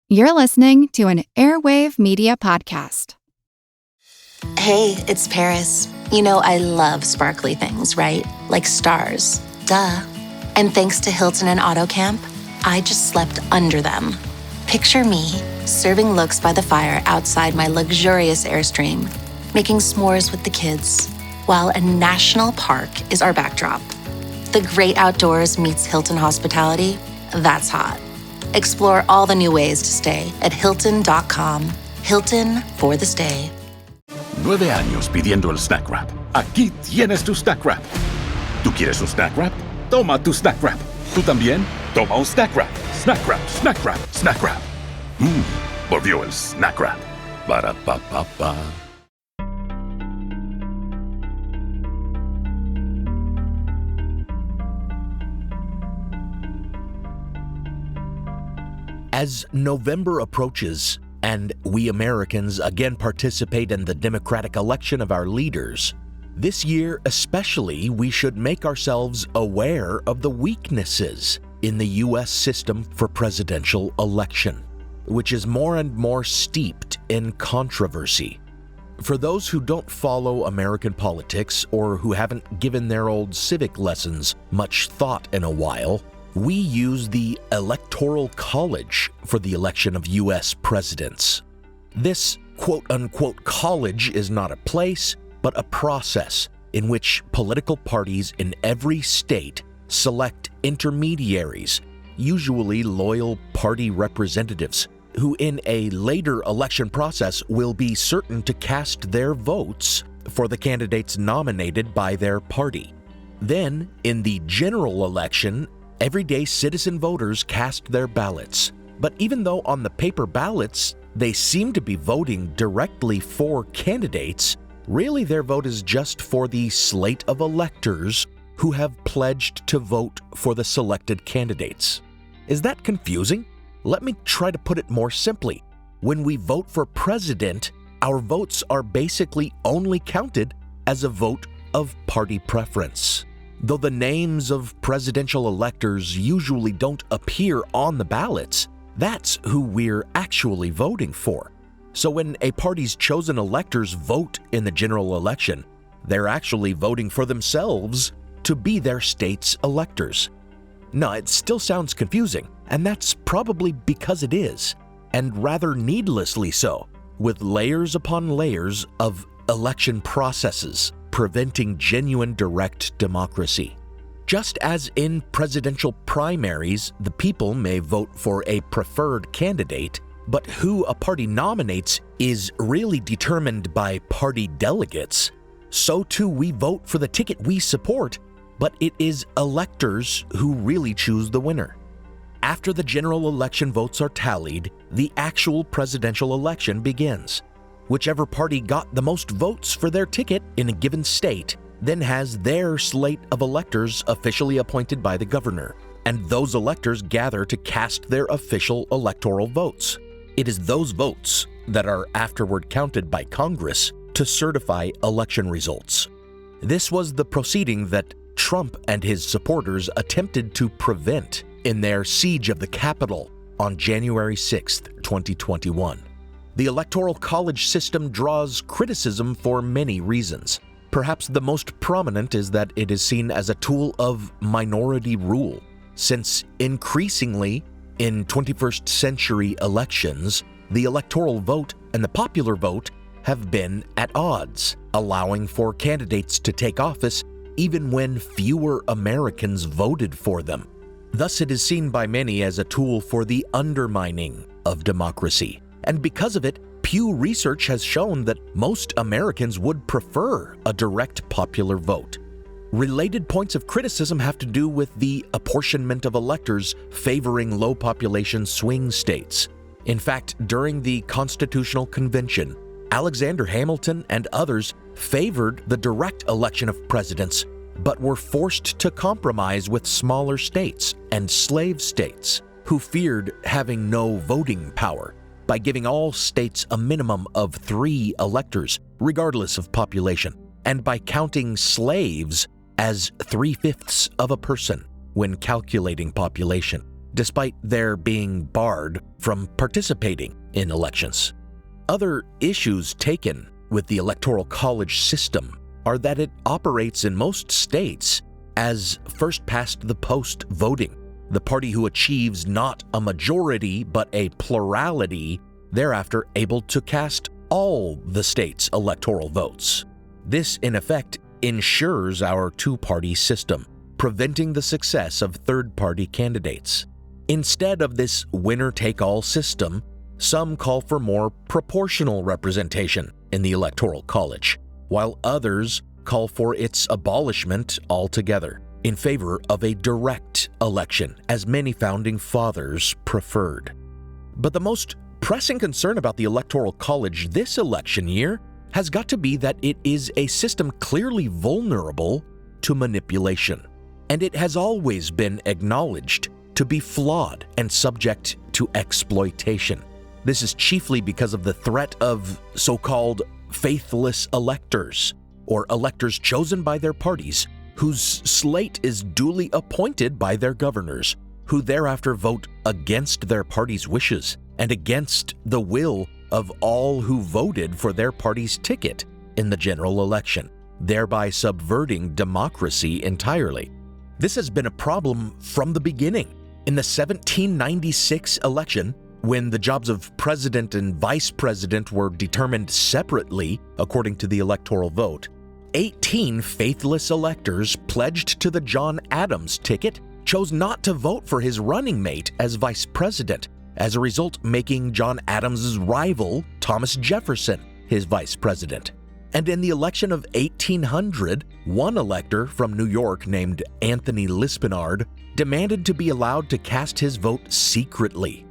You're listening to an Airwave Media Podcast. Hey, it's Paris. You know I love sparkly things, right? Like stars. Duh. And thanks to Hilton and AutoCamp, I just slept under them. Picture me, serving looks by the fire outside my luxurious Airstream, making s'mores with the kids, while a national park is our backdrop. The great outdoors meets Hilton hospitality. That's hot. Explore all the new ways to stay at Hilton.com. Hilton for the stay. 9 años pidiendo el Snack Wrap. Aquí tienes tu Snack Wrap. ¿Tú quieres un Snack Wrap? Toma tu Snack Wrap. ¿Tú también? Toma un Snack Wrap. Snack Wrap, Snack Wrap, Snack Wrap. Volvió el Snack Wrap. Ba-da-ba-ba-ba. As November approaches and we Americans again participate in the democratic election of our leaders, this year especially we should make ourselves aware of the weaknesses in the U.S. system for presidential election, which is more and more steeped in controversy. For those who don't follow American politics or who haven't given their old civic lessons much thought in a while, we use the Electoral College for the election of U.S. presidents. This quote-unquote college is not a place, but a process in which political parties in every state select intermediaries, usually loyal party representatives, who in a later election process will be certain to cast their votes for the candidates nominated by their party. Then, in the general election, everyday citizen voters cast their ballots. But even though on the paper ballots they seem to be voting directly for candidates, really their vote is just for the slate of electors who have pledged to vote for the selected candidates. Is that confusing? Let me try to put it more simply. When we vote for president, our votes are basically only counted as a vote of party preference. Though the names of presidential electors usually don't appear on the ballots, that's who we're actually voting for. So when a party's chosen electors vote in the general election, they're actually voting for themselves to be their state's electors. Now, it still sounds confusing, and that's probably because it is, and rather needlessly so, with layers upon layers of election processes preventing genuine direct democracy. Just as in presidential primaries, the people may vote for a preferred candidate, but who a party nominates is really determined by party delegates, so too we vote for the ticket we support, but it is electors who really choose the winner. After the general election votes are tallied, the actual presidential election begins. Whichever party got the most votes for their ticket in a given state then has their slate of electors officially appointed by the governor, and those electors gather to cast their official electoral votes. It is those votes that are afterward counted by Congress to certify election results. This was the proceeding that Trump and his supporters attempted to prevent in their siege of the Capitol on January 6, 2021. The Electoral College system draws criticism for many reasons. Perhaps the most prominent is that it is seen as a tool of minority rule, since increasingly in 21st century elections, the electoral vote and the popular vote have been at odds, allowing for candidates to take office even when fewer Americans voted for them. Thus, it is seen by many as a tool for the undermining of democracy. And because of it, Pew Research has shown that most Americans would prefer a direct popular vote. Related points of criticism have to do with the apportionment of electors favoring low population swing states. In fact, during the Constitutional Convention, Alexander Hamilton and others favored the direct election of presidents, but were forced to compromise with smaller states and slave states who feared having no voting power by giving all states a minimum of 3 electors, regardless of population, and by counting slaves as 3/5 of a person when calculating population. despite their being barred from participating in elections. Other issues taken with the Electoral College system are that it operates in most states as first-past-the-post voting. The party who achieves not a majority but a plurality thereafter able to cast all the state's electoral votes. This, in effect, ensures our two-party system, preventing the success of third-party candidates. Instead of this winner-take-all system, some call for more proportional representation in the Electoral College, while others call for its abolishment altogether in favor of a direct election, as many founding fathers preferred. But the most pressing concern about the Electoral College this election year has got to be that it is a system clearly vulnerable to manipulation, and it has always been acknowledged to be flawed and subject to exploitation. This is chiefly because of the threat of so-called faithless electors, or electors chosen by their parties, whose slate is duly appointed by their governors, who thereafter vote against their party's wishes and against the will of all who voted for their party's ticket in the general election, thereby subverting democracy entirely. This has been a problem from the beginning. In the 1796 election, when the jobs of president and vice president were determined separately according to the electoral vote, 18 faithless electors pledged to the John Adams ticket chose not to vote for his running mate as vice president, as a result making John Adams' rival, Thomas Jefferson, his vice president. And in the election of 1800, one elector from New York named Anthony Lispinard demanded to be allowed to cast his vote secretly.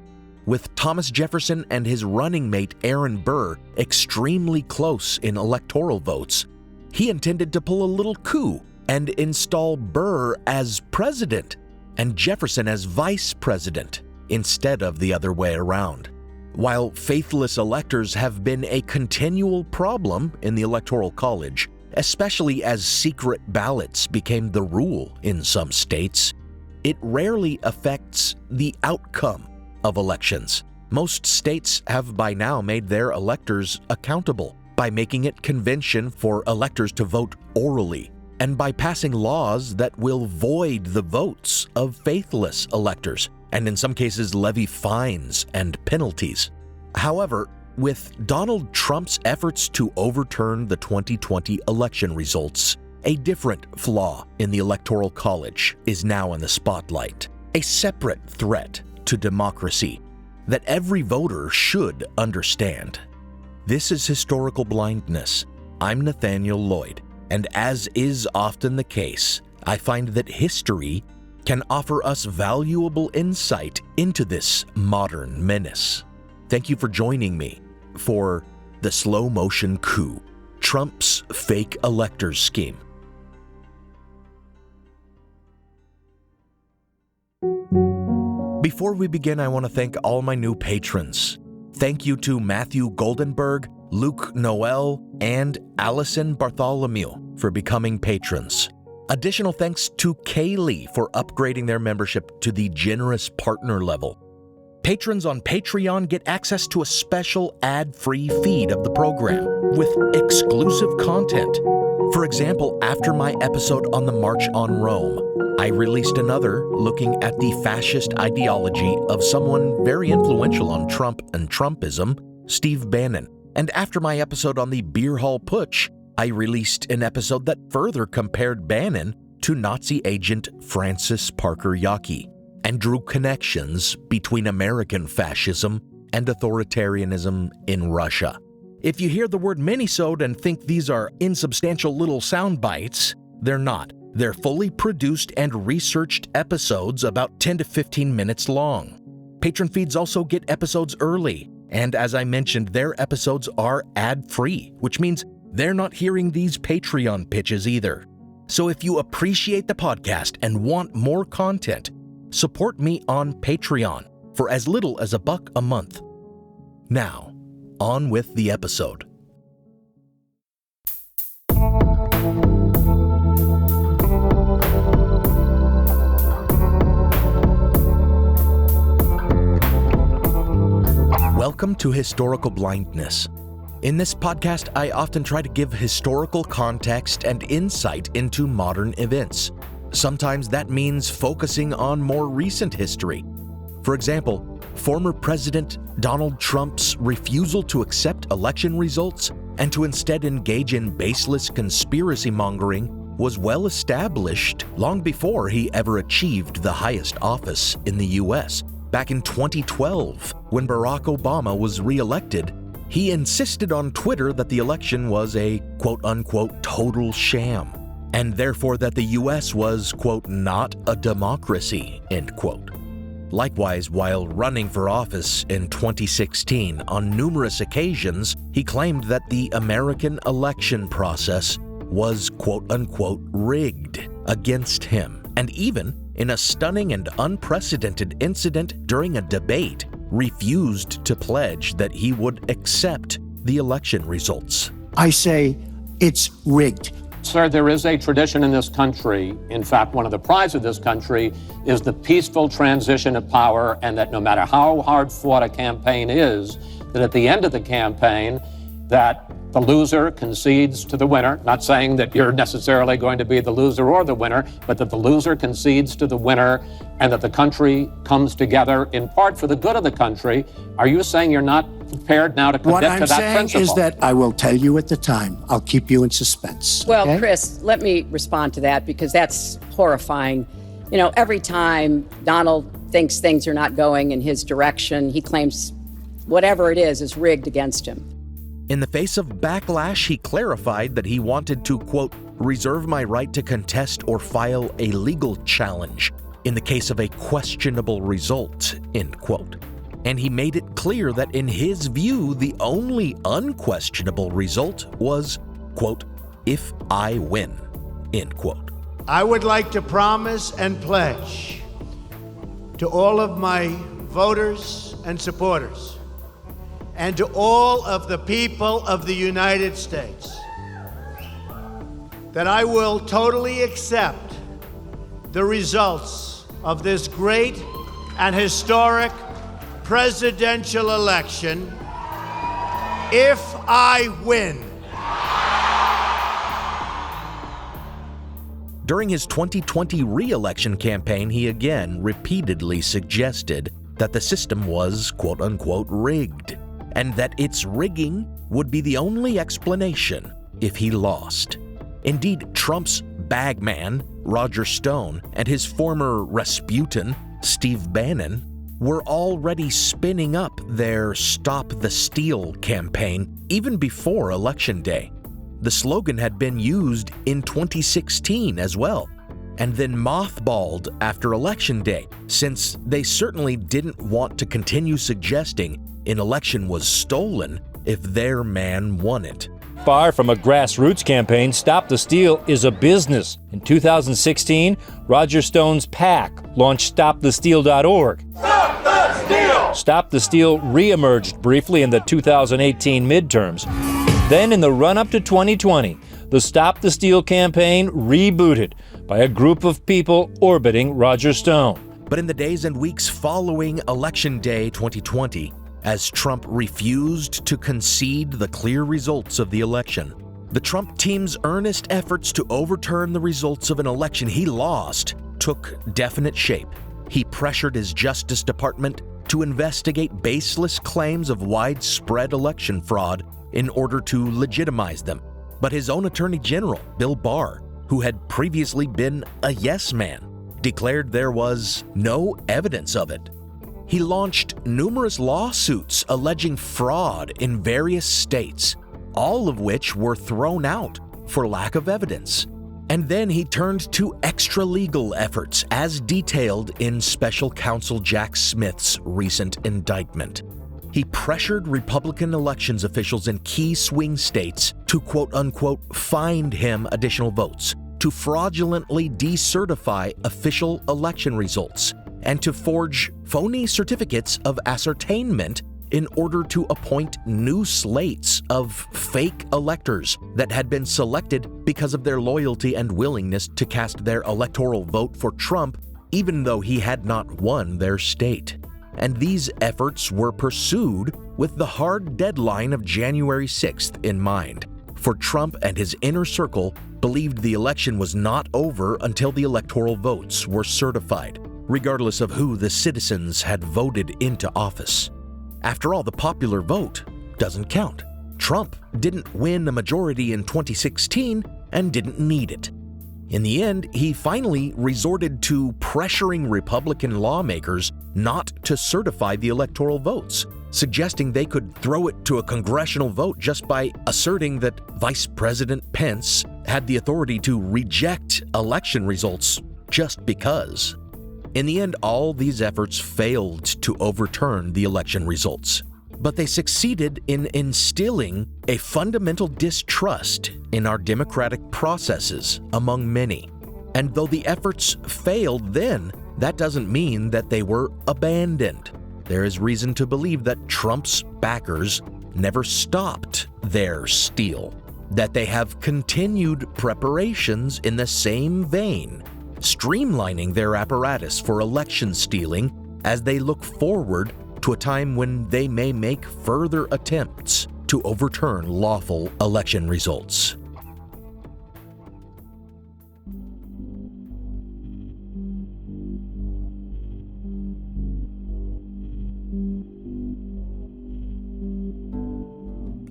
With Thomas Jefferson and his running mate Aaron Burr extremely close in electoral votes, he intended to pull a little coup and install Burr as president and Jefferson as vice president instead of the other way around. While faithless electors have been a continual problem in the Electoral College, especially as secret ballots became the rule in some states, it rarely affects the outcome of elections. Most states have by now made their electors accountable by making it convention for electors to vote orally and by passing laws that will void the votes of faithless electors and in some cases levy fines and penalties. However, with Donald Trump's efforts to overturn the 2020 election results, a different flaw in the Electoral College is now in the spotlight, a separate threat to democracy that every voter should understand. This is historical blindness. I'm Nathaniel Lloyd, and as is often the case, I find that history can offer us valuable insight into this modern menace. Thank you for joining me for the slow motion coup, Trump's fake electors scheme. Before we begin, I want to thank all my new patrons. Thank you to Matthew Goldenberg, Luke Noel, and Allison Bartholomew for becoming patrons. Additional thanks to Kaylee for upgrading their membership to the generous partner level. Patrons on Patreon get access to a special ad-free feed of the program with exclusive content. For example, after my episode on the March on Rome, I released another looking at the fascist ideology of someone very influential on Trump and Trumpism, Steve Bannon. And after my episode on the Beer Hall Putsch, I released an episode that further compared Bannon to Nazi agent Francis Parker Yockey and drew connections between American fascism and authoritarianism in Russia. If you hear the word minisode and think these are insubstantial little sound bites, they're not. They're fully produced and researched episodes about 10 to 15 minutes long. Patron feeds also get episodes early, and as I mentioned, their episodes are ad-free, which means they're not hearing these Patreon pitches either. So if you appreciate the podcast and want more content, support me on Patreon for as little as $1 a month. Now, on with the episode. Welcome to Historical Blindness. In this podcast, I often try to give historical context and insight into modern events. Sometimes that means focusing on more recent history. For example, former President Donald Trump's refusal to accept election results and to instead engage in baseless conspiracy mongering was well established long before he ever achieved the highest office in the U.S. Back in 2012, when Barack Obama was re-elected, he insisted on Twitter that the election was a quote-unquote total sham, and therefore that the U.S. was, quote, not a democracy, end quote. Likewise, while running for office in 2016, on numerous occasions, he claimed that the American election process was quote-unquote rigged against him, and even, in a stunning and unprecedented incident during a debate, refused to pledge that he would accept the election results. I say it's rigged. Sir, there is a tradition in this country. In fact, one of the prides of this country is the peaceful transition of power, and that no matter how hard fought a campaign is, that at the end of the campaign, that the loser concedes to the winner. Not saying that you're necessarily going to be the loser or the winner, but that the loser concedes to the winner and that the country comes together in part for the good of the country. Are you saying you're not prepared now to commit to that principle? What I'm saying is that I will tell you at the time. I'll keep you in suspense. Well, okay? Chris, let me respond to that because that's horrifying. You know, every time Donald thinks things are not going in his direction, he claims whatever it is rigged against him. In the face of backlash, he clarified that he wanted to, quote, reserve my right to contest or file a legal challenge in the case of a questionable result, end quote. And he made it clear that in his view, the only unquestionable result was, quote, if I win, end quote. I would like to promise and pledge to all of my voters and supporters and to all of the people of the United States that I will totally accept the results of this great and historic presidential election if I win. During his 2020 re-election campaign, he again repeatedly suggested that the system was quote-unquote rigged, and that its rigging would be the only explanation if he lost. Indeed, Trump's bagman, Roger Stone, and his former Rasputin, Steve Bannon, were already spinning up their Stop the Steal campaign even before Election Day. The slogan had been used in 2016 as well, and then mothballed after Election Day, since they certainly didn't want to continue suggesting an election was stolen if their man won it. Far from a grassroots campaign, Stop the Steal is a business. In 2016, Roger Stone's PAC launched StopTheSteal.org. Stop the Steal! Stop the Steal re-emerged briefly in the 2018 midterms. Then in the run-up to 2020, the Stop the Steal campaign rebooted by a group of people orbiting Roger Stone. But in the days and weeks following Election Day 2020, as Trump refused to concede the clear results of the election, the Trump team's earnest efforts to overturn the results of an election he lost took definite shape. He pressured his Justice Department to investigate baseless claims of widespread election fraud in order to legitimize them. But his own Attorney General, Bill Barr, who had previously been a yes man, declared there was no evidence of it. He launched numerous lawsuits alleging fraud in various states, all of which were thrown out for lack of evidence. And then he turned to extra-legal efforts as detailed in Special Counsel Jack Smith's recent indictment. He pressured Republican elections officials in key swing states to quote-unquote find him additional votes, to fraudulently decertify official election results, and to forge phony certificates of ascertainment in order to appoint new slates of fake electors that had been selected because of their loyalty and willingness to cast their electoral vote for Trump, even though he had not won their state. and these efforts were pursued with the hard deadline of January 6th in mind, for Trump and his inner circle believed the election was not over until the electoral votes were certified, regardless of who the citizens had voted into office. After all, the popular vote doesn't count. Trump didn't win a majority in 2016 and didn't need it. In the end, he finally resorted to pressuring Republican lawmakers not to certify the electoral votes, suggesting they could throw it to a congressional vote just by asserting that Vice President Pence had the authority to reject election results just because. In the end, all these efforts failed to overturn the election results, but they succeeded in instilling a fundamental distrust in our democratic processes among many. And though the efforts failed then, that doesn't mean that they were abandoned. There is reason to believe that Trump's backers never stopped their steal, that they have continued preparations in the same vein, streamlining their apparatus for election stealing as they look forward to a time when they may make further attempts to overturn lawful election results.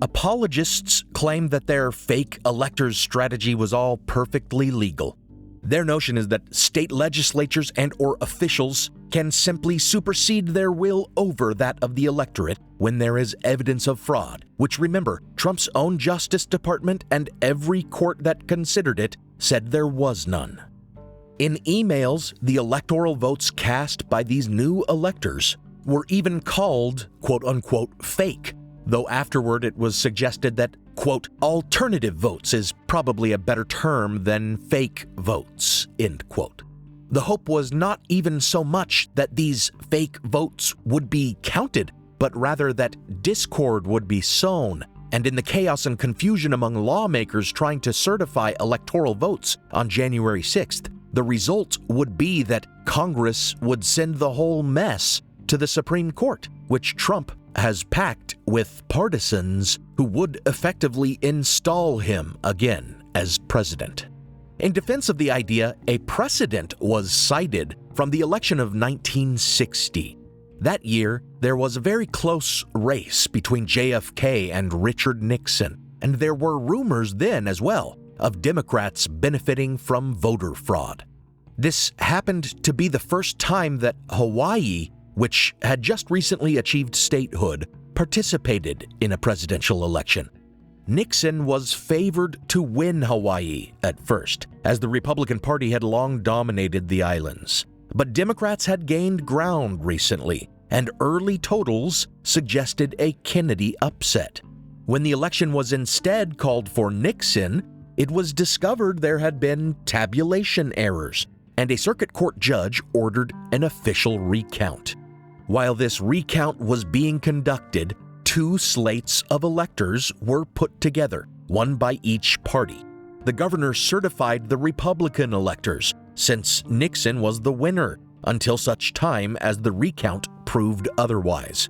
Apologists claim that their fake electors strategy was all perfectly legal. Their notion is that state legislatures and/or officials can simply supersede their will over that of the electorate when there is evidence of fraud, which, remember, Trump's own Justice Department and every court that considered it said there was none. In emails, the electoral votes cast by these new electors were even called, quote-unquote, fake, though afterward it was suggested that, quote, alternative votes is probably a better term than fake votes, end quote. The hope was not even so much that these fake votes would be counted, but rather that discord would be sown, and in the chaos and confusion among lawmakers trying to certify electoral votes on January 6th, the result would be that Congress would send the whole mess to the Supreme Court, which Trump has packed with partisans who would effectively install him again as president. In defense of the idea, a precedent was cited from the election of 1960. That year, there was a very close race between JFK and Richard Nixon, and there were rumors then as well of Democrats benefiting from voter fraud. This happened to be the first time that Hawaii, which had just recently achieved statehood, participated in a presidential election. Nixon was favored to win Hawaii at first, as the Republican Party had long dominated the islands. But Democrats had gained ground recently, and early totals suggested a Kennedy upset. When the election was instead called for Nixon, it was discovered there had been tabulation errors, and a circuit court judge ordered an official recount. While this recount was being conducted, two slates of electors were put together, one by each party. The governor certified the Republican electors, since Nixon was the winner, until such time as the recount proved otherwise.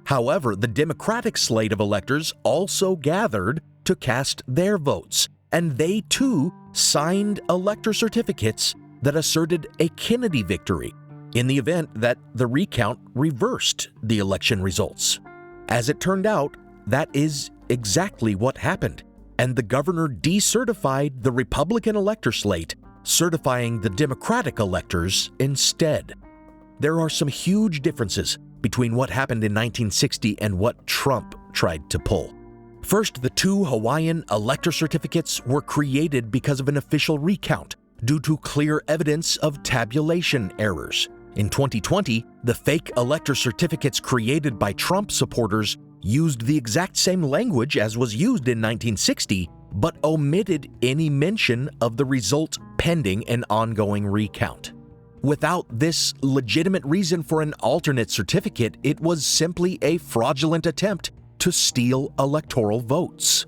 However, the Democratic slate of electors also gathered to cast their votes, and they too signed elector certificates that asserted a Kennedy victory in the event that the recount reversed the election results. As it turned out, that is exactly what happened, and the governor decertified the Republican elector slate, certifying the Democratic electors instead. There are some huge differences between what happened in 1960 and what Trump tried to pull. First, the two Hawaiian elector certificates were created because of an official recount due to clear evidence of tabulation errors. In 2020, the fake elector certificates created by Trump supporters used the exact same language as was used in 1960, but omitted any mention of the result pending an ongoing recount. Without this legitimate reason for an alternate certificate, it was simply a fraudulent attempt to steal electoral votes.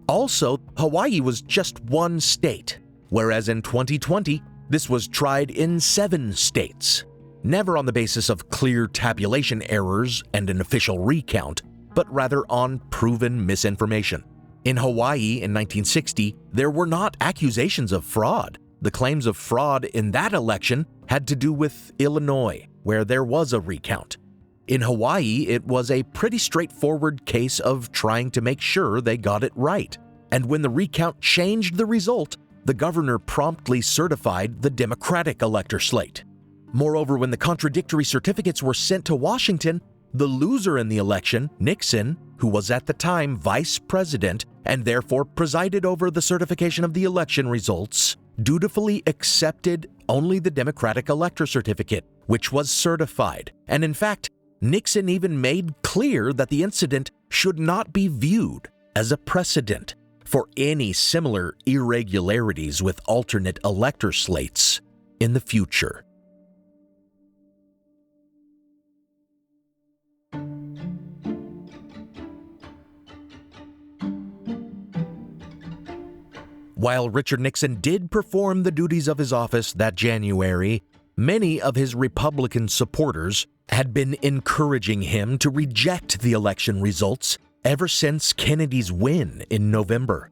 Also, Hawaii was just one state, whereas in 2020, this was tried in 7 states. never on the basis of clear tabulation errors and an official recount, but rather on proven misinformation. In Hawaii in 1960, there were not accusations of fraud. The claims of fraud in that election had to do with Illinois, where there was a recount. In Hawaii, it was a pretty straightforward case of trying to make sure they got it right. And when the recount changed the result, the governor promptly certified the Democratic elector slate. Moreover, when the contradictory certificates were sent to Washington, the loser in the election, Nixon, who was at the time vice president and therefore presided over the certification of the election results, dutifully accepted only the Democratic elector certificate, which was certified. And in fact, Nixon even made clear that the incident should not be viewed as a precedent for any similar irregularities with alternate elector slates in the future. While Richard Nixon did perform the duties of his office that January, many of his Republican supporters had been encouraging him to reject the election results ever since Kennedy's win in November.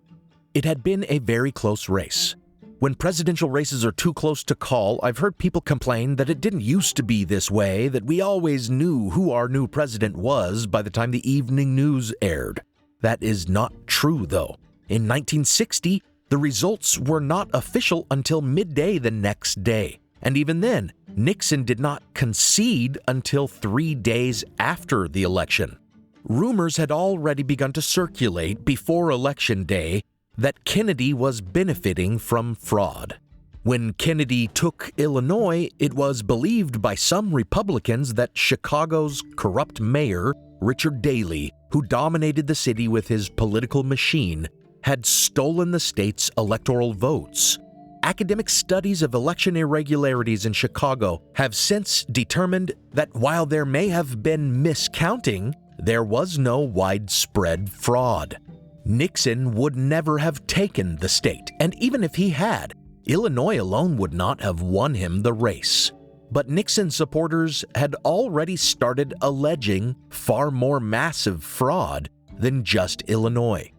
It had been a very close race. When presidential races are too close to call, I've heard people complain that it didn't used to be this way, that we always knew who our new president was by the time the evening news aired. That is not true, though. In 1960, the results were not official until midday the next day. And even then, Nixon did not concede until 3 days after the election. Rumors had already begun to circulate before Election Day that Kennedy was benefiting from fraud. When Kennedy took Illinois, it was believed by some Republicans that Chicago's corrupt mayor, Richard Daley, who dominated the city with his political machine, had stolen the state's electoral votes. Academic studies of election irregularities in Chicago have since determined that while there may have been miscounting, there was no widespread fraud. Nixon would never have taken the state, and even if he had, Illinois alone would not have won him the race. But Nixon supporters had already started alleging far more massive fraud than just Illinois.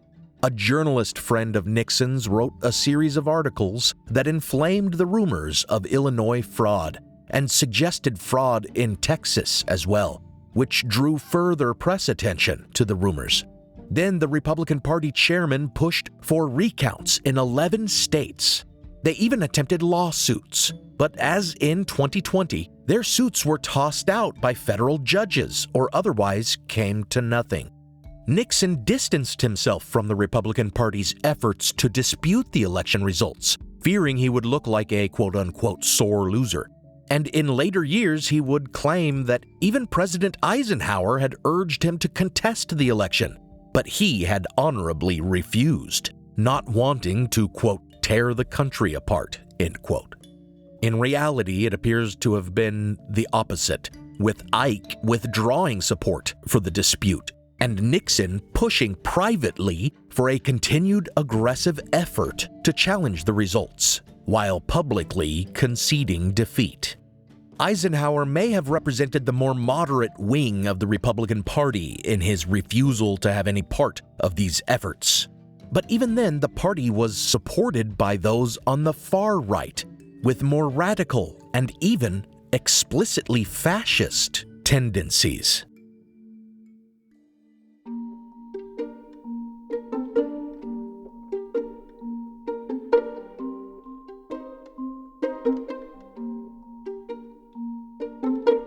A journalist friend of Nixon's wrote a series of articles that inflamed the rumors of Illinois fraud and suggested fraud in Texas as well, which drew further press attention to the rumors. Then the Republican Party chairman pushed for recounts in 11 states. They even attempted lawsuits, but as in 2020, their suits were tossed out by federal judges or otherwise came to nothing. Nixon distanced himself from the Republican Party's efforts to dispute the election results, fearing he would look like a quote-unquote sore loser. And in later years, he would claim that even President Eisenhower had urged him to contest the election, but he had honorably refused, not wanting to, quote, tear the country apart, end quote. In reality, it appears to have been the opposite, with Ike withdrawing support for the dispute, and Nixon pushing privately for a continued aggressive effort to challenge the results, while publicly conceding defeat. Eisenhower may have represented the more moderate wing of the Republican Party in his refusal to have any part of these efforts. But even then, the party was supported by those on the far right, with more radical and even explicitly fascist tendencies.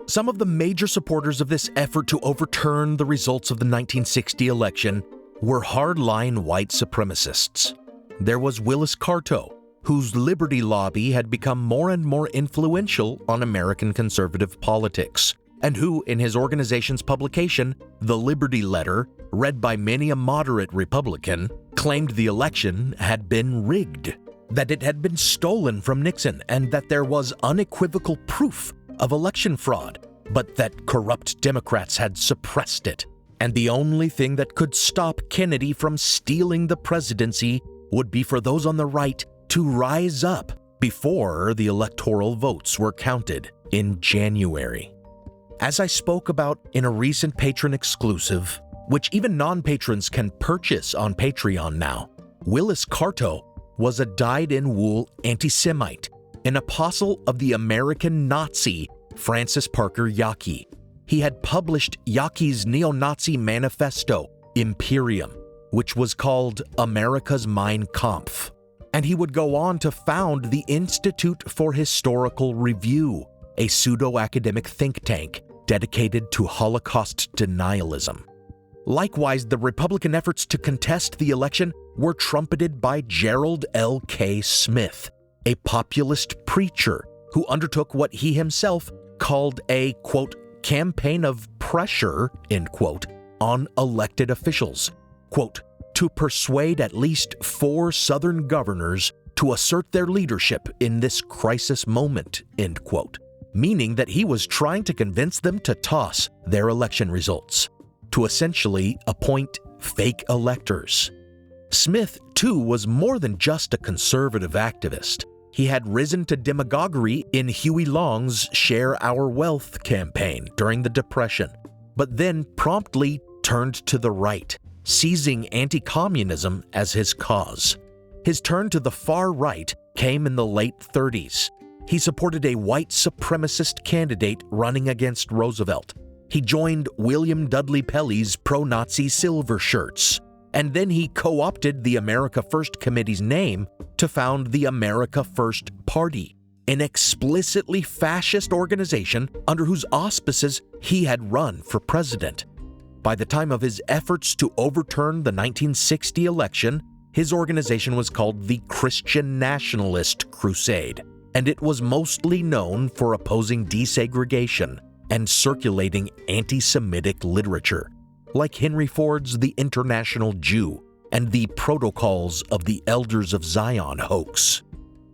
Some of the major supporters of this effort to overturn the results of the 1960 election were hardline white supremacists. There was Willis Carto, whose liberty lobby had become more and more influential on American conservative politics, and who, in his organization's publication, The Liberty Letter, read by many a moderate Republican, claimed the election had been rigged, that it had been stolen from Nixon, and that there was unequivocal proof of election fraud, but that corrupt Democrats had suppressed it, and the only thing that could stop Kennedy from stealing the presidency would be for those on the right to rise up before the electoral votes were counted, in January. As I spoke about in a recent patron exclusive, which even non-patrons can purchase on Patreon now, Willis Carto was a dyed-in-wool anti-Semite, an apostle of the American Nazi Francis Parker Yockey. He had published Yockey's neo-Nazi manifesto, Imperium, which was called America's Mein Kampf. And he would go on to found the Institute for Historical Review, a pseudo-academic think tank dedicated to Holocaust denialism. Likewise, the Republican efforts to contest the election were trumpeted by Gerald L. K. Smith, a populist preacher who undertook what he himself called a, quote, campaign of pressure, end quote, on elected officials, quote, to persuade at least 4 Southern governors to assert their leadership in this crisis moment, end quote, meaning that he was trying to convince them to toss their election results, to essentially appoint fake electors. Smith, too, was more than just a conservative activist. He had risen to demagoguery in Huey Long's Share Our Wealth campaign during the Depression, but then promptly turned to the right, seizing anti-communism as his cause. His turn to the far right came in the late 30s. He supported a white supremacist candidate running against Roosevelt. He joined William Dudley Pelley's pro-Nazi silver shirts, and then he co-opted the America First Committee's name to found the America First Party, an explicitly fascist organization under whose auspices he had run for president. By the time of his efforts to overturn the 1960 election, his organization was called the Christian Nationalist Crusade, and it was mostly known for opposing desegregation and circulating anti-Semitic literature, like Henry Ford's The International Jew and the Protocols of the Elders of Zion hoax.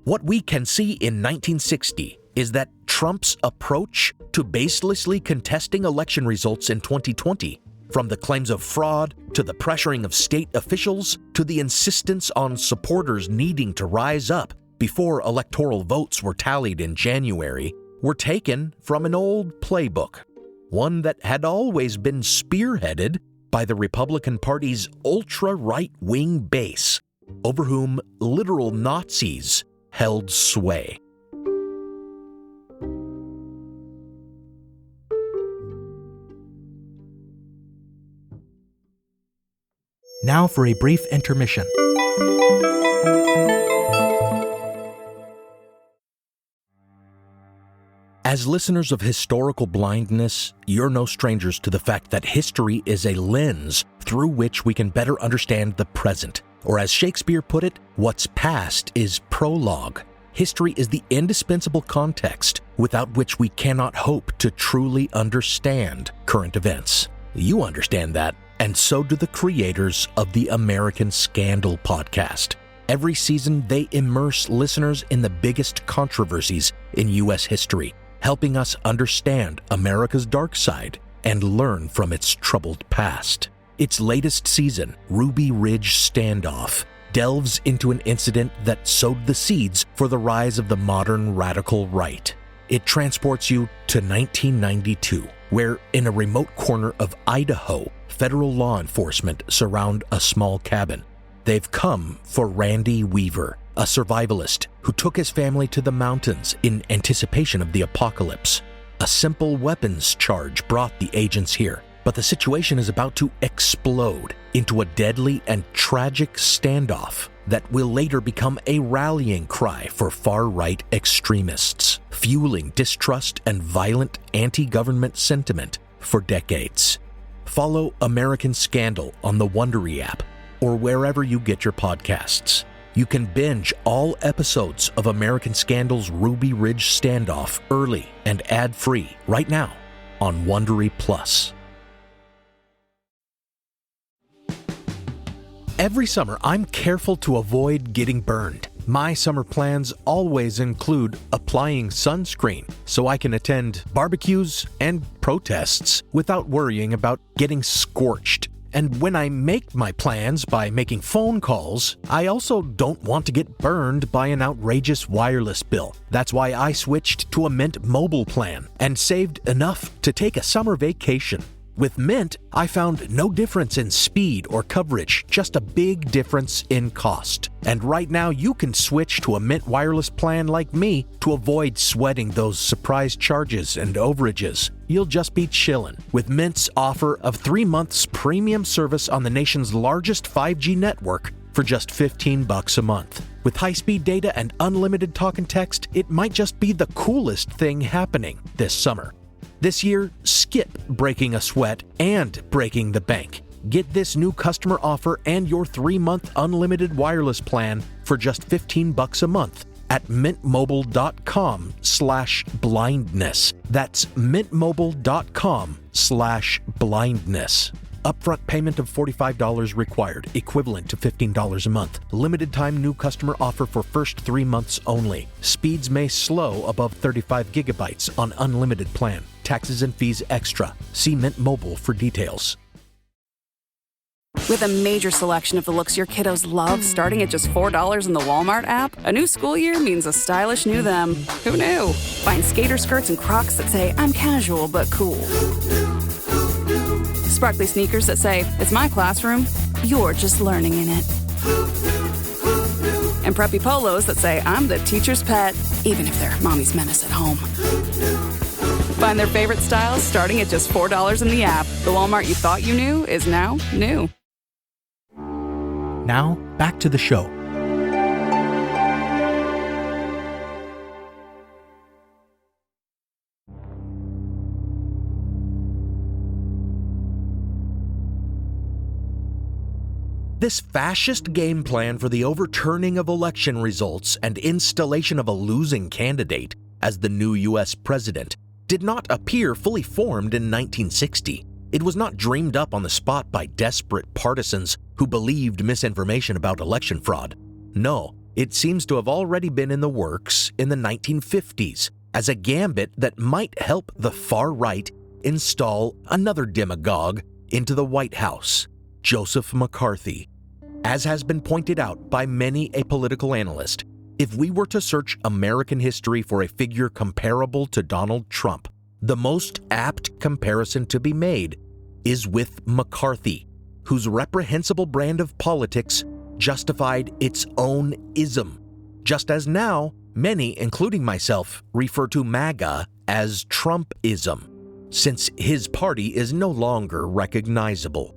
What we can see in 1960 is that Trump's approach to baselessly contesting election results in 2020, from the claims of fraud to the pressuring of state officials to the insistence on supporters needing to rise up before electoral votes were tallied in January, were taken from an old playbook, one that had always been spearheaded by the Republican Party's ultra-right-wing base, over whom literal Nazis held sway. Now for a brief intermission. As listeners of Historical Blindness, you're no strangers to the fact that history is a lens through which we can better understand the present. Or as Shakespeare put it, what's past is prologue. History is the indispensable context without which we cannot hope to truly understand current events. You understand that, and so do the creators of the American Scandal podcast. Every season, they immerse listeners in the biggest controversies in U.S. history, helping us understand America's dark side and learn from its troubled past. Its latest season, Ruby Ridge Standoff, delves into an incident that sowed the seeds for the rise of the modern radical right. It transports you to 1992, where in a remote corner of Idaho, federal law enforcement surround a small cabin. They've come for Randy Weaver, a survivalist who took his family to the mountains in anticipation of the apocalypse. A simple weapons charge brought the agents here, but the situation is about to explode into a deadly and tragic standoff that will later become a rallying cry for far-right extremists, fueling distrust and violent anti-government sentiment for decades. Follow American Scandal on the Wondery app or wherever you get your podcasts. You can binge all episodes of American Scandal's Ruby Ridge Standoff early and ad-free right now on Wondery Plus. Every summer, I'm careful to avoid getting burned. My summer plans always include applying sunscreen so I can attend barbecues and protests without worrying about getting scorched. And when I make my plans by making phone calls, I also don't want to get burned by an outrageous wireless bill. That's why I switched to a Mint Mobile plan and saved enough to take a summer vacation. With Mint, I found no difference in speed or coverage, just a big difference in cost. And right now you can switch to a Mint wireless plan like me to avoid sweating those surprise charges and overages. You'll just be chillin' with Mint's offer of 3 months premium service on the nation's largest 5G network for just $15 a month. With high-speed data and unlimited talk and text, it might just be the coolest thing happening this summer. This year, skip breaking a sweat and breaking the bank. Get this new customer offer and your 3-month unlimited wireless plan for just $15 a month at mintmobile.com/blindness. That's mintmobile.com/blindness. Upfront payment of $45 required, equivalent to $15 a month. Limited time new customer offer for first 3 months only. Speeds may slow above 35 gigabytes on unlimited plan. Taxes and fees extra. See Mint Mobile for details. With a major selection of the looks your kiddos love starting at just $4 in the Walmart app, a new school year means a stylish new them. Who knew? Find skater skirts and Crocs that say, I'm casual but cool. Sparkly sneakers that say, it's my classroom, you're just learning in it. And preppy polos that say, I'm the teacher's pet, even if they're mommy's menace at home. Find their favorite styles starting at just $4 in the app. The Walmart you thought you knew is now new. Now, back to the show. This fascist game plan for the overturning of election results and installation of a losing candidate as the new U.S. president did not appear fully formed in 1960. It was not dreamed up on the spot by desperate partisans who believed misinformation about election fraud. No, it seems to have already been in the works in the 1950s as a gambit that might help the far right install another demagogue into the White House, Joseph McCarthy. As has been pointed out by many a political analyst, if we were to search American history for a figure comparable to Donald Trump, the most apt comparison to be made is with McCarthy, whose reprehensible brand of politics justified its own ism, just as now many, including myself, refer to MAGA as Trumpism, since his party is no longer recognizable.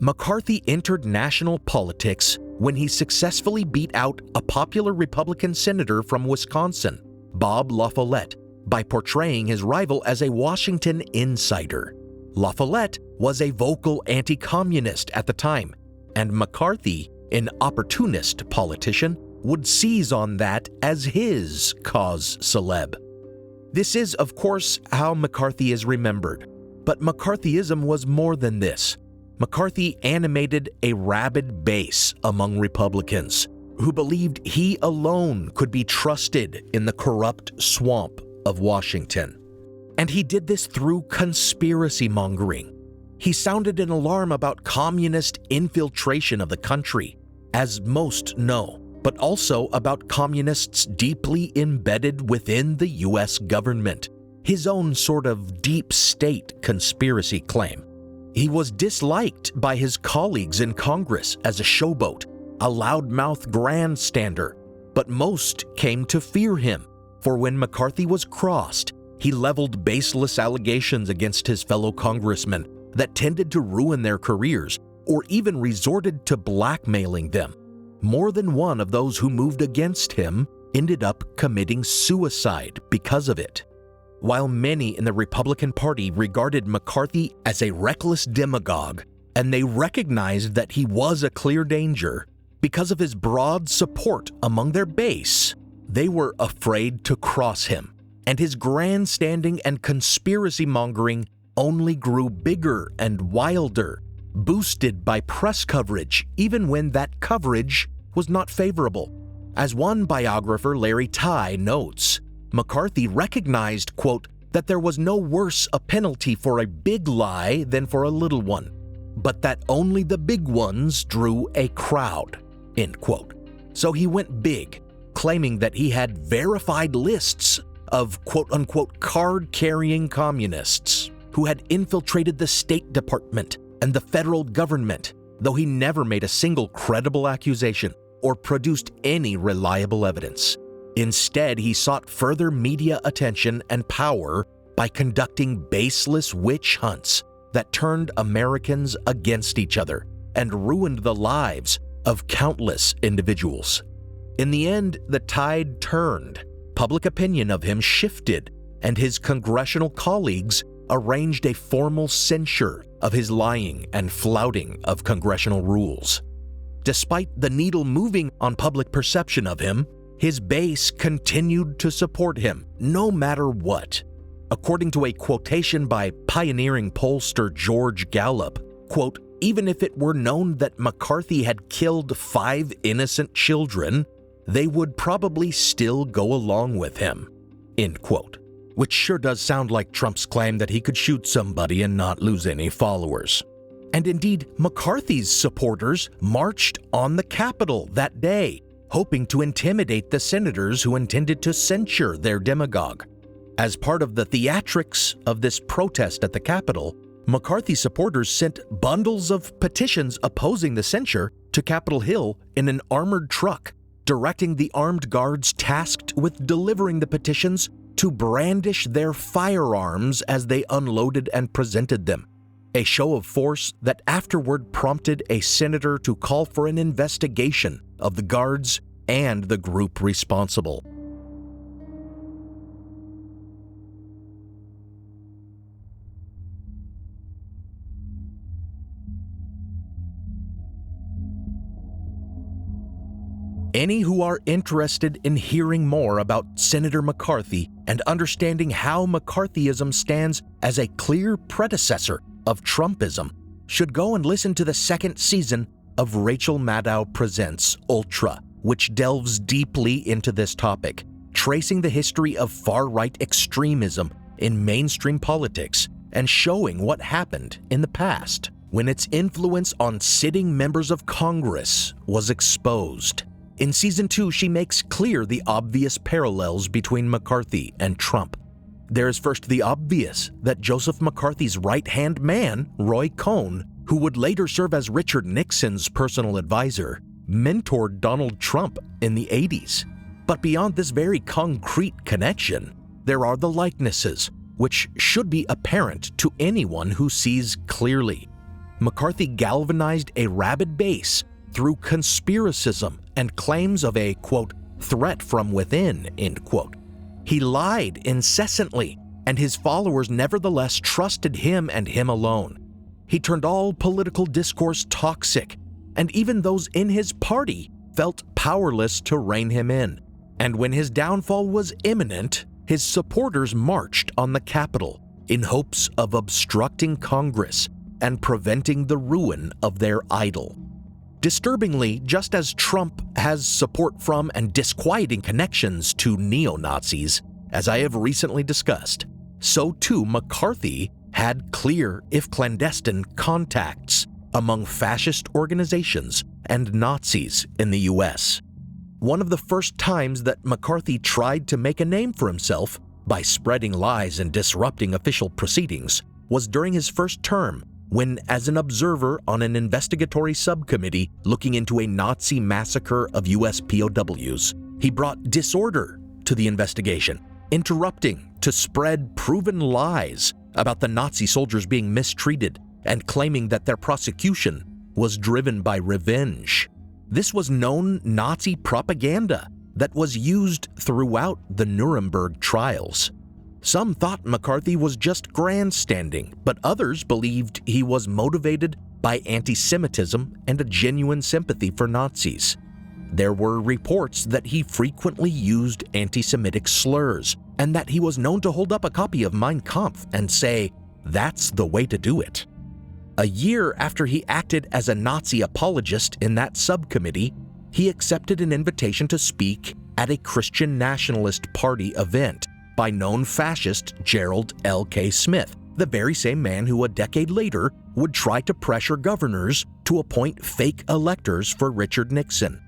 McCarthy entered national politics when he successfully beat out a popular Republican senator from Wisconsin, Bob La Follette, by portraying his rival as a Washington insider. La Follette was a vocal anti-communist at the time, and McCarthy, an opportunist politician, would seize on that as his cause celeb. This is, of course, how McCarthy is remembered. But McCarthyism was more than this. McCarthy animated a rabid base among Republicans who believed he alone could be trusted in the corrupt swamp of Washington. And he did this through conspiracy mongering. He sounded an alarm about communist infiltration of the country, as most know, but also about communists deeply embedded within the U.S. government, his own sort of deep state conspiracy claim. He was disliked by his colleagues in Congress as a showboat, a loudmouth grandstander, but most came to fear him, for when McCarthy was crossed, he leveled baseless allegations against his fellow congressmen that tended to ruin their careers or even resorted to blackmailing them. More than one of those who moved against him ended up committing suicide because of it. While many in the Republican Party regarded McCarthy as a reckless demagogue, and they recognized that he was a clear danger, because of his broad support among their base, they were afraid to cross him, and his grandstanding and conspiracy mongering only grew bigger and wilder, boosted by press coverage even when that coverage was not favorable. As one biographer, Larry Tye, notes, McCarthy recognized, quote, that there was no worse a penalty for a big lie than for a little one. but that only the big ones drew a crowd, end quote. So he went big, claiming that he had verified lists of quote-unquote card-carrying communists who had infiltrated the State Department and the federal government, though he never made a single credible accusation or produced any reliable evidence. Instead, he sought further media attention and power by conducting baseless witch hunts that turned Americans against each other and ruined the lives of countless individuals. In the end, the tide turned. Public opinion of him shifted, and his congressional colleagues arranged a formal censure of his lying and flouting of congressional rules. Despite the needle moving on public perception of him, his base continued to support him, no matter what. According to a quotation by pioneering pollster George Gallup, quote, "Even if it were known that McCarthy had killed 5 innocent children, they would probably still go along with him," end quote. Which sure does sound like Trump's claim that he could shoot somebody and not lose any followers. And indeed, McCarthy's supporters marched on the Capitol that day, hoping to intimidate the senators who intended to censure their demagogue. As part of the theatrics of this protest at the Capitol, McCarthy supporters sent bundles of petitions opposing the censure to Capitol Hill in an armored truck, directing the armed guards tasked with delivering the petitions to brandish their firearms as they unloaded and presented them. A show of force that afterward prompted a senator to call for an investigation of the guards and the group responsible. Any who are interested in hearing more about Senator McCarthy and understanding how McCarthyism stands as a clear predecessor of Trumpism should go and listen to the 2nd season of Rachel Maddow Presents Ultra, which delves deeply into this topic, tracing the history of far-right extremism in mainstream politics and showing what happened in the past when its influence on sitting members of Congress was exposed. In Season 2, she makes clear the obvious parallels between McCarthy and Trump. There is first the obvious that Joseph McCarthy's right-hand man, Roy Cohn, who would later serve as Richard Nixon's personal advisor, mentored Donald Trump in the 80s. But beyond this very concrete connection, there are the likenesses, which should be apparent to anyone who sees clearly. McCarthy galvanized a rabid base through conspiracism and claims of a, quote, threat from within, end quote. He lied incessantly, and his followers nevertheless trusted him and him alone. He turned all political discourse toxic, and even those in his party felt powerless to rein him in. And when his downfall was imminent, his supporters marched on the Capitol in hopes of obstructing Congress and preventing the ruin of their idol. Disturbingly, just as Trump has support from and disquieting connections to neo-Nazis, as I have recently discussed, so too McCarthy had clear, if clandestine, contacts among fascist organizations and Nazis in the US. One of the first times that McCarthy tried to make a name for himself by spreading lies and disrupting official proceedings was during his first term, when, as an observer on an investigatory subcommittee looking into a Nazi massacre of US POWs, he brought disorder to the investigation, interrupting to spread proven lies about the Nazi soldiers being mistreated and claiming that their prosecution was driven by revenge. This was known Nazi propaganda that was used throughout the Nuremberg trials. Some thought McCarthy was just grandstanding, but others believed he was motivated by anti-Semitism and a genuine sympathy for Nazis. There were reports that he frequently used anti-Semitic slurs, and that he was known to hold up a copy of Mein Kampf and say, "That's the way to do it." A year after he acted as a Nazi apologist in that subcommittee, he accepted an invitation to speak at a Christian Nationalist Party event by known fascist Gerald L.K. Smith, the very same man who a decade later would try to pressure governors to appoint fake electors for Richard Nixon.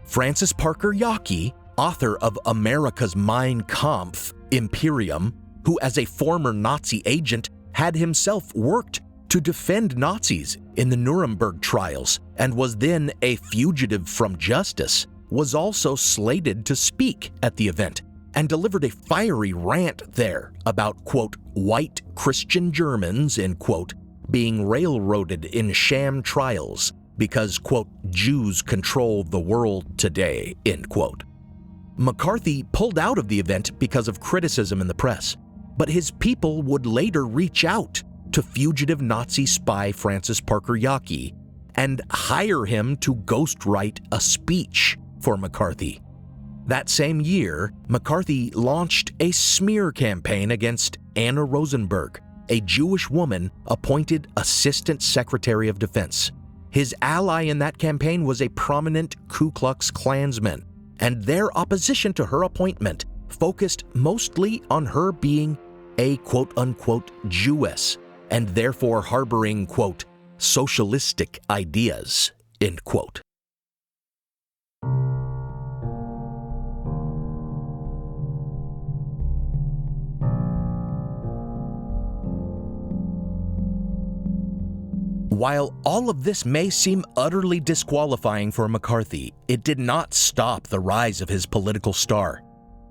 Francis Parker Yockey, author of America's Mein Kampf, Imperium, who as a former Nazi agent had himself worked to defend Nazis in the Nuremberg trials and was then a fugitive from justice, was also slated to speak at the event and delivered a fiery rant there about, quote, white Christian Germans, end quote, being railroaded in sham trials because, quote, Jews control the world today, end quote. McCarthy pulled out of the event because of criticism in the press, but his people would later reach out to fugitive Nazi spy Francis Parker Yockey and hire him to ghostwrite a speech for McCarthy. That same year, McCarthy launched a smear campaign against Anna Rosenberg, a Jewish woman appointed Assistant Secretary of Defense. His ally in that campaign was a prominent Ku Klux Klansman, and their opposition to her appointment focused mostly on her being a quote-unquote Jewess, and therefore harboring, quote, socialistic ideas, end quote. While all of this may seem utterly disqualifying for McCarthy, it did not stop the rise of his political star.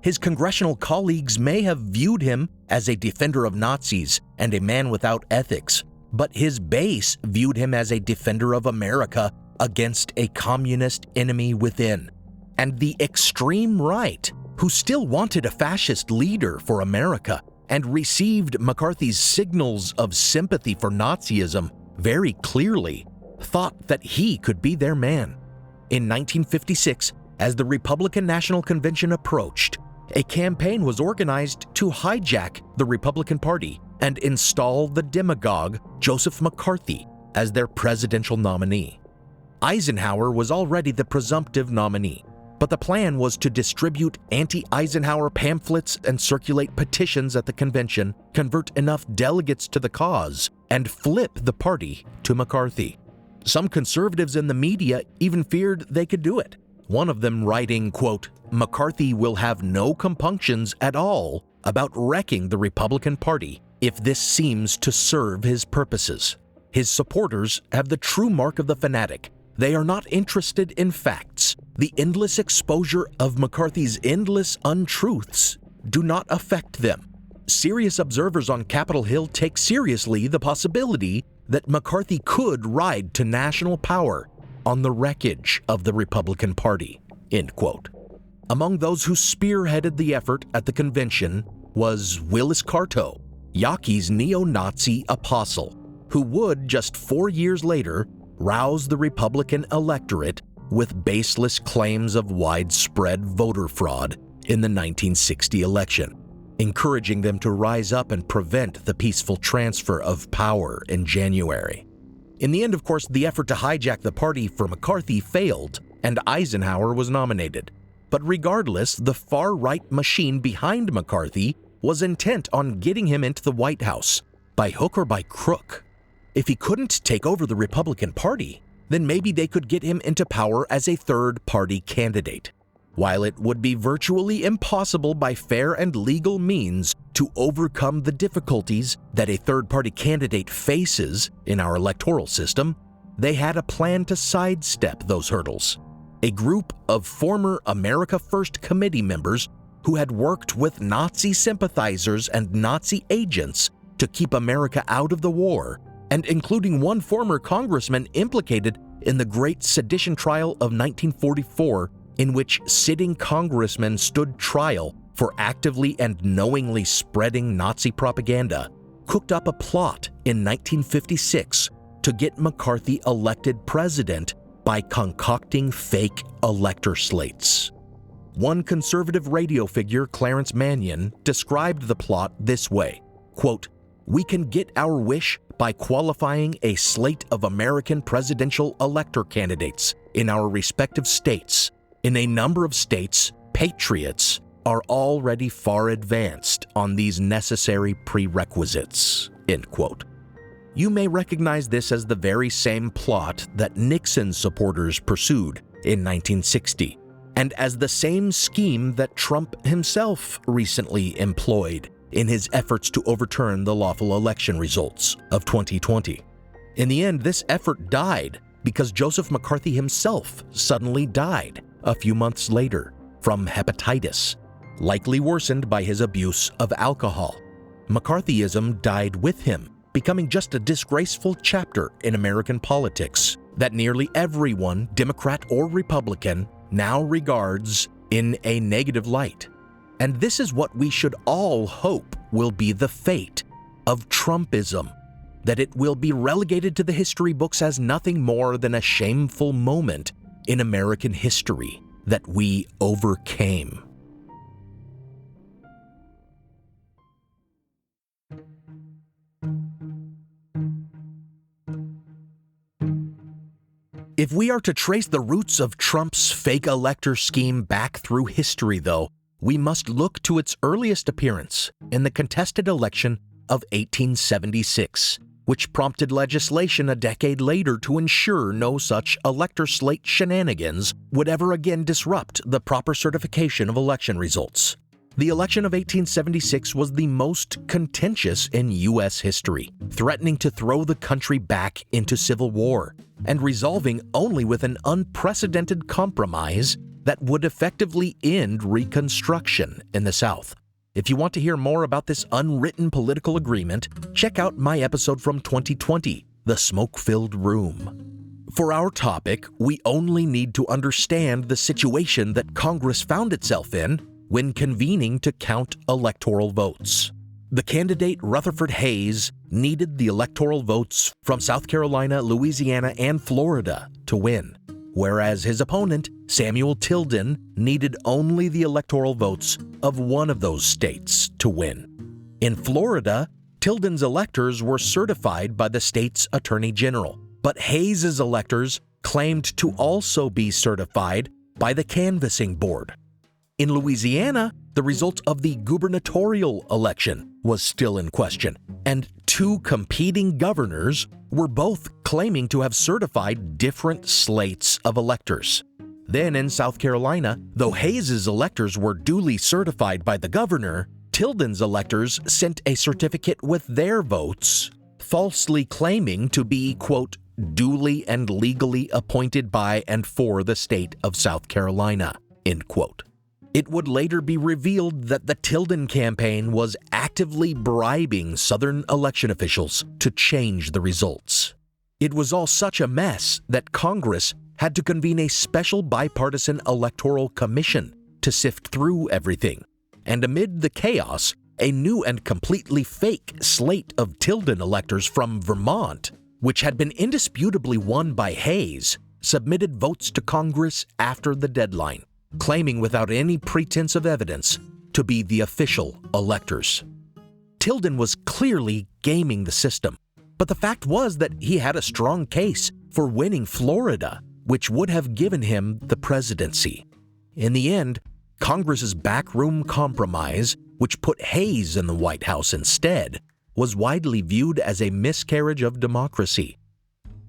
His congressional colleagues may have viewed him as a defender of Nazis and a man without ethics, but his base viewed him as a defender of America against a communist enemy within. And the extreme right, who still wanted a fascist leader for America and received McCarthy's signals of sympathy for Nazism very clearly, thought that he could be their man. In 1956, as the Republican National Convention approached, a campaign was organized to hijack the Republican Party and install the demagogue Joseph McCarthy as their presidential nominee. Eisenhower was already the presumptive nominee, but the plan was to distribute anti-Eisenhower pamphlets and circulate petitions at the convention, convert enough delegates to the cause, and flip the party to McCarthy. Some conservatives in the media even feared they could do it, one of them writing, quote, McCarthy will have no compunctions at all about wrecking the Republican Party if this seems to serve his purposes. His supporters have the true mark of the fanatic. They are not interested in facts. The endless exposure of McCarthy's endless untruths do not affect them. Serious observers on Capitol Hill take seriously the possibility that McCarthy could ride to national power on the wreckage of the Republican Party, end quote. Among those who spearheaded the effort at the convention was Willis Carto, Yockey's neo-Nazi apostle, who would, just 4 years later, rouse the Republican electorate with baseless claims of widespread voter fraud in the 1960 election, encouraging them to rise up and prevent the peaceful transfer of power in January. In the end, of course, the effort to hijack the party for McCarthy failed, and Eisenhower was nominated. But regardless, the far-right machine behind McCarthy was intent on getting him into the White House, by hook or by crook. If he couldn't take over the Republican Party, then maybe they could get him into power as a third-party candidate. While it would be virtually impossible by fair and legal means to overcome the difficulties that a third-party candidate faces in our electoral system, they had a plan to sidestep those hurdles. A group of former America First Committee members who had worked with Nazi sympathizers and Nazi agents to keep America out of the war, and including one former congressman implicated in the Great Sedition Trial of 1944, in which sitting congressmen stood trial for actively and knowingly spreading Nazi propaganda, cooked up a plot in 1956 to get McCarthy elected president by concocting fake elector slates. One conservative radio figure, Clarence Mannion, described the plot this way, quote, "We can get our wish by qualifying a slate of American presidential elector candidates in our respective states. In a number of states, patriots are already far advanced on these necessary prerequisites," end quote. You may recognize this as the very same plot that Nixon supporters pursued in 1960, and as the same scheme that Trump himself recently employed in his efforts to overturn the lawful election results of 2020. In the end, this effort died because Joseph McCarthy himself suddenly died a few months later from hepatitis, likely worsened by his abuse of alcohol. McCarthyism died with him, becoming just a disgraceful chapter in American politics that nearly everyone, Democrat or Republican, now regards in a negative light. And this is what we should all hope will be the fate of Trumpism, that it will be relegated to the history books as nothing more than a shameful moment in American history that we overcame. If we are to trace the roots of Trump's fake elector scheme back through history, though, we must look to its earliest appearance in the contested election of 1876, which prompted legislation a decade later to ensure no such elector slate shenanigans would ever again disrupt the proper certification of election results. The election of 1876 was the most contentious in U.S. history, threatening to throw the country back into civil war, and resolving only with an unprecedented compromise that would effectively end Reconstruction in the South. If you want to hear more about this unwritten political agreement, check out my episode from 2020, The Smoke-Filled Room. For our topic, we only need to understand the situation that Congress found itself in when convening to count electoral votes. The candidate Rutherford Hayes needed the electoral votes from South Carolina, Louisiana, and Florida to win, whereas his opponent, Samuel Tilden, needed only the electoral votes of one of those states to win. In Florida, Tilden's electors were certified by the state's attorney general, but Hayes's electors claimed to also be certified by the canvassing board. In Louisiana, the result of the gubernatorial election was still in question, and two competing governors were both claiming to have certified different slates of electors. Then in South Carolina, though Hayes's electors were duly certified by the governor, Tilden's electors sent a certificate with their votes, falsely claiming to be, quote, duly and legally appointed by and for the state of South Carolina, end quote. It would later be revealed that the Tilden campaign was actively bribing Southern election officials to change the results. It was all such a mess that Congress had to convene a special bipartisan electoral commission to sift through everything. And amid the chaos, a new and completely fake slate of Tilden electors from Vermont, which had been indisputably won by Hayes, submitted votes to Congress after the deadline, claiming without any pretense of evidence to be the official electors. Tilden was clearly gaming the system, but the fact was that he had a strong case for winning Florida, which would have given him the presidency. In the end, Congress's backroom compromise, which put Hayes in the White House instead, was widely viewed as a miscarriage of democracy.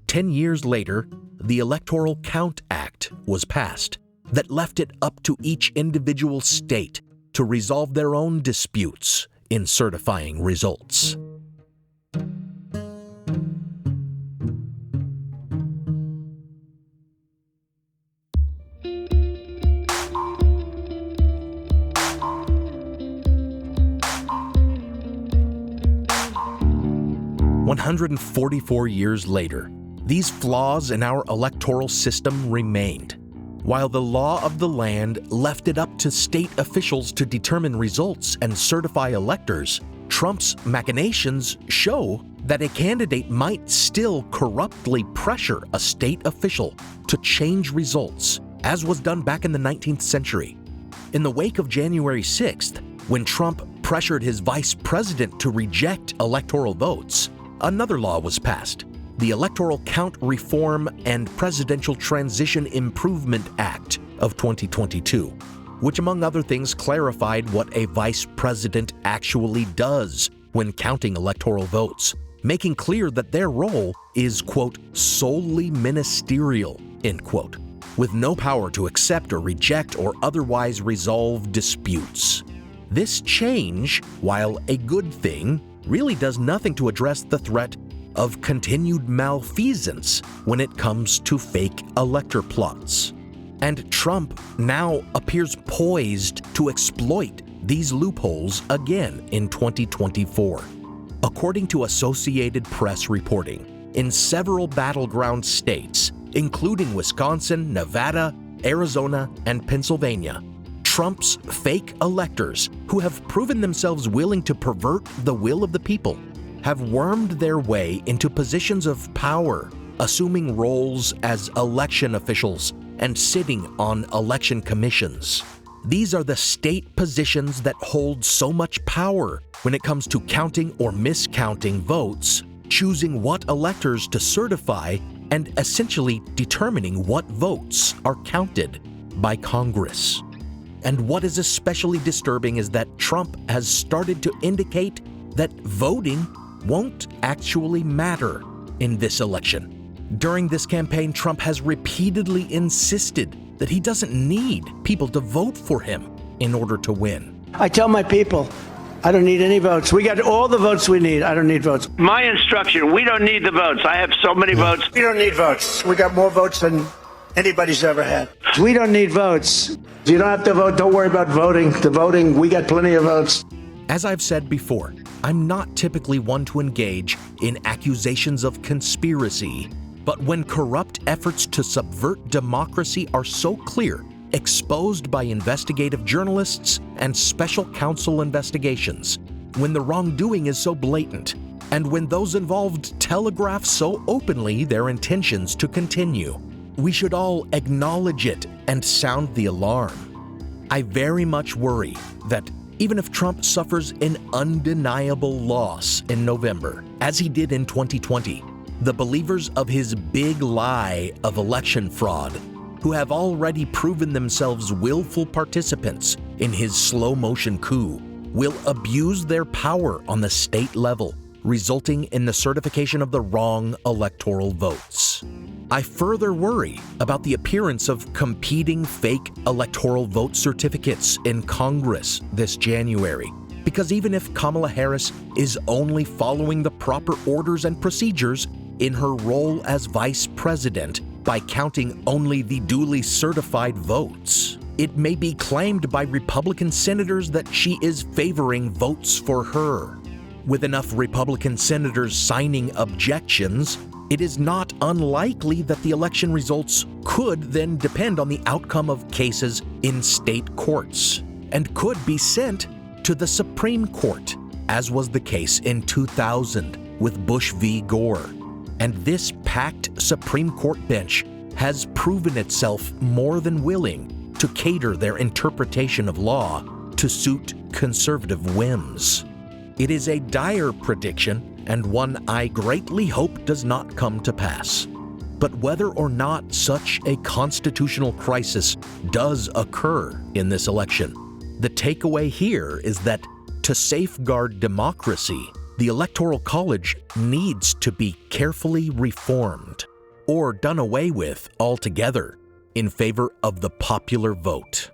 10 years later, the Electoral Count Act was passed, that left it up to each individual state to resolve their own disputes in certifying results. "144 years later, these flaws in our electoral system remained. While the law of the land left it up to state officials to determine results and certify electors, Trump's machinations show that a candidate might still corruptly pressure a state official to change results, as was done back in the 19th century. In the wake of January 6th, when Trump pressured his vice president to reject electoral votes, another law was passed, the Electoral Count Reform and Presidential Transition Improvement Act of 2022, which among other things clarified what a vice president actually does when counting electoral votes, making clear that their role is, quote, solely ministerial, end quote, with no power to accept or reject or otherwise resolve disputes. This change, while a good thing, really does nothing to address the threat of continued malfeasance when it comes to fake elector plots. And Trump now appears poised to exploit these loopholes again in 2024. According to Associated Press reporting, in several battleground states, including Wisconsin, Nevada, Arizona, and Pennsylvania, Trump's fake electors, who have proven themselves willing to pervert the will of the people, have wormed their way into positions of power, assuming roles as election officials and sitting on election commissions. These are the state positions that hold so much power when it comes to counting or miscounting votes, choosing what electors to certify, and essentially determining what votes are counted by Congress. And what is especially disturbing is that Trump has started to indicate that voting won't actually matter in this election. During this campaign, Trump has repeatedly insisted that he doesn't need people to vote for him in order to win. I tell my people, I don't need any votes. We got all the votes we need. I don't need votes. My instruction, we don't need the votes. I have so many votes. We don't need votes. We got more votes than anybody's ever had. We don't need votes. If you don't have to vote, don't worry about voting. The voting, we got plenty of votes. As I've said before, I'm not typically one to engage in accusations of conspiracy, but when corrupt efforts to subvert democracy are so clear, exposed by investigative journalists and special counsel investigations, when the wrongdoing is so blatant, and when those involved telegraph so openly their intentions to continue, we should all acknowledge it and sound the alarm. I very much worry that even if Trump suffers an undeniable loss in November, as he did in 2020, the believers of his big lie of election fraud, who have already proven themselves willful participants in his slow-motion coup, will abuse their power on the state level, resulting in the certification of the wrong electoral votes. I further worry about the appearance of competing fake electoral vote certificates in Congress this January, because even if Kamala Harris is only following the proper orders and procedures in her role as vice president by counting only the duly certified votes, it may be claimed by Republican senators that she is favoring votes for her. With enough Republican senators signing objections, it is not unlikely that the election results could then depend on the outcome of cases in state courts and could be sent to the Supreme Court, as was the case in 2000 with Bush v. Gore. And this packed Supreme Court bench has proven itself more than willing to cater their interpretation of law to suit conservative whims. It is a dire prediction, and one I greatly hope does not come to pass. But whether or not such a constitutional crisis does occur in this election, the takeaway here is that to safeguard democracy, the Electoral College needs to be carefully reformed or done away with altogether in favor of the popular vote.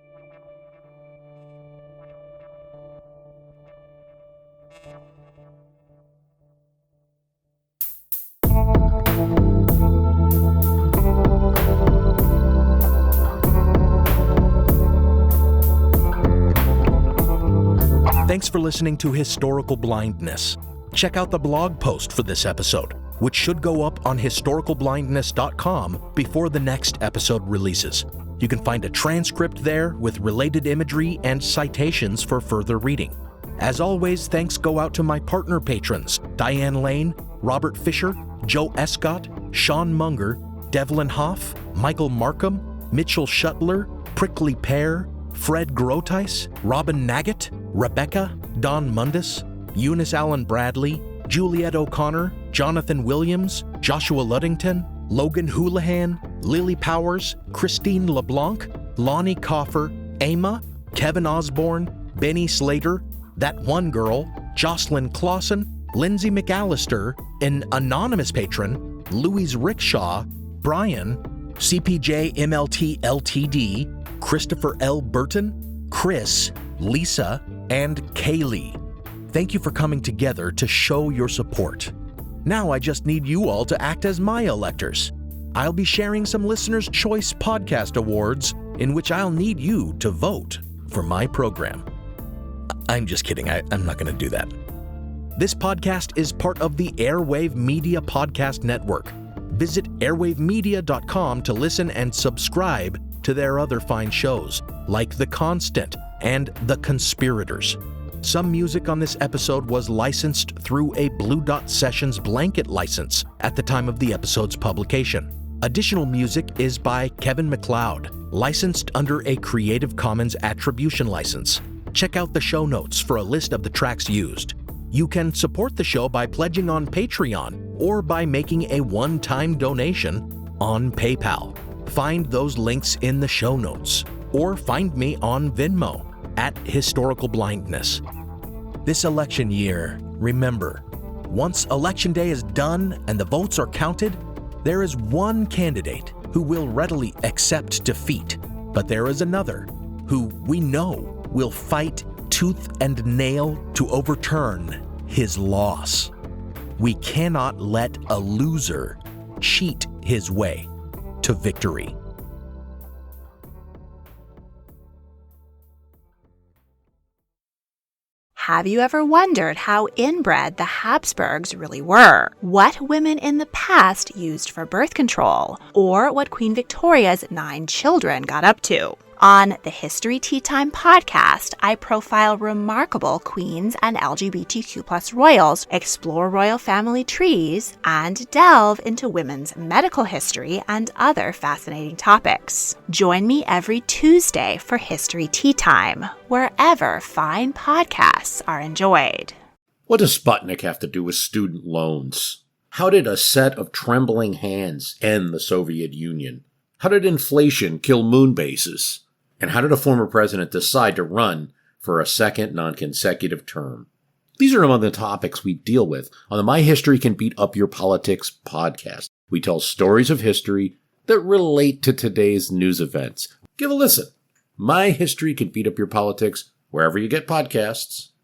Thanks for listening to Historical Blindness. Check out the blog post for this episode, which should go up on historicalblindness.com before the next episode releases. You can find a transcript there with related imagery and citations for further reading. As always, thanks go out to my partner patrons, Diane Lane, Robert Fisher, Joe Escott, Sean Munger, Devlin Hoff, Michael Markham, Mitchell Shuttler, Prickly Pear, Fred Groteis, Robin Naggett, Rebecca, Don Mundus, Eunice Allen Bradley, Juliet O'Connor, Jonathan Williams, Joshua Luddington, Logan Houlihan, Lily Powers, Christine LeBlanc, Lonnie Coffer, Emma, Kevin Osborne, Benny Slater, That One Girl, Jocelyn Clausen, Lindsay McAllister, an anonymous patron, Louise Rickshaw, Brian, CPJ MLT LTD, Christopher L. Burton, Chris, Lisa, and Kaylee. Thank you for coming together to show your support. Now I just need you all to act as my electors. I'll be sharing some Listener's Choice Podcast Awards in which I'll need you to vote for my program. I'm just kidding. I'm not going to do that. This podcast is part of the Airwave Media Podcast Network. Visit airwavemedia.com to listen and subscribe to their other fine shows, like The Constant and The Conspirators. Some music on this episode was licensed through a Blue Dot Sessions blanket license at the time of the episode's publication. Additional music is by Kevin MacLeod, licensed under a Creative Commons Attribution license. Check out the show notes for a list of the tracks used. You can support the show by pledging on Patreon or by making a one-time donation on PayPal. Find those links in the show notes, or find me on Venmo at Historical Blindness. This election year, remember, once Election Day is done and the votes are counted, there is one candidate who will readily accept defeat, but there is another who we know will fight tooth and nail to overturn his loss. We cannot let a loser cheat his way to victory. Have you ever wondered how inbred the Habsburgs really were? What women in the past used for birth control? Or what Queen Victoria's 9 children got up to? On the History Tea Time podcast, I profile remarkable queens and LGBTQ+ royals, explore royal family trees, and delve into women's medical history and other fascinating topics. Join me every Tuesday for History Tea Time, wherever fine podcasts are enjoyed. What does Sputnik have to do with student loans? How did a set of trembling hands end the Soviet Union? How did inflation kill moon bases? And how did a former president decide to run for a second non-consecutive term? These are among the topics we deal with on the My History Can Beat Up Your Politics podcast. We tell stories of history that relate to today's news events. Give a listen. My History Can Beat Up Your Politics wherever you get podcasts.